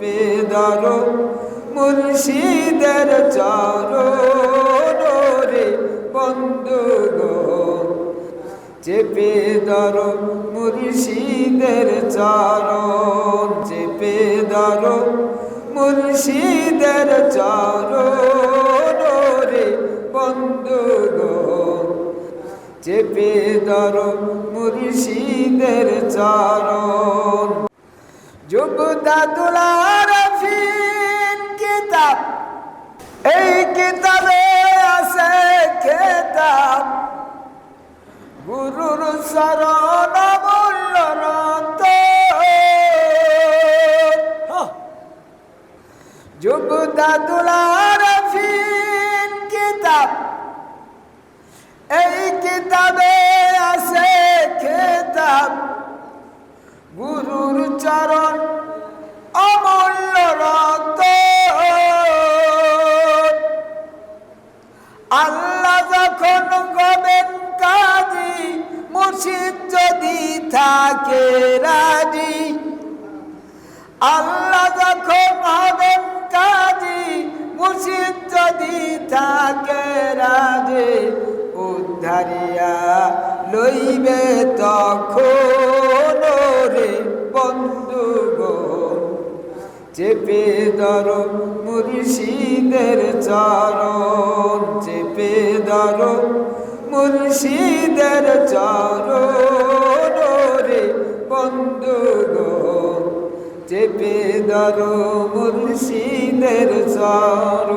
চেপে ধরো মুর্শিদের চরণ রে বন্ধুগণ, চেপে ধরো মুর্শিদের চরণ, চেপে ধরো মুর্শিদের চরণ রে বন্ধুগণ, চেপে ধরো মুর্শিদের চরণ। জুবদাতুল আরাফিন কিতাব, এই কিতাবে আছে খেতাব গুরুর শরণ মূল্য রতন। জুবদাতুল আরাফিন কিতাব, এই কিতাবে আছে খেতাব গুরুর চরণ অমূল্য রতন। আল্লাহ যখন গবেন কাজী, মুর্শিদ যদি থাকে রাজি, আল্লাহ যখন হবেন কাজী, মুর্শিদ যদি থাকে রাজি, উদ্ধারিয়া লইবে তখন রে বন্ধুগণ, চেপে ধরো মুর্শিদের চরণ, চেপে ধরো মুর্শিদের চরণ রে বন্ধুগণ, চেপে ধরো মুর্শিদের চরণ।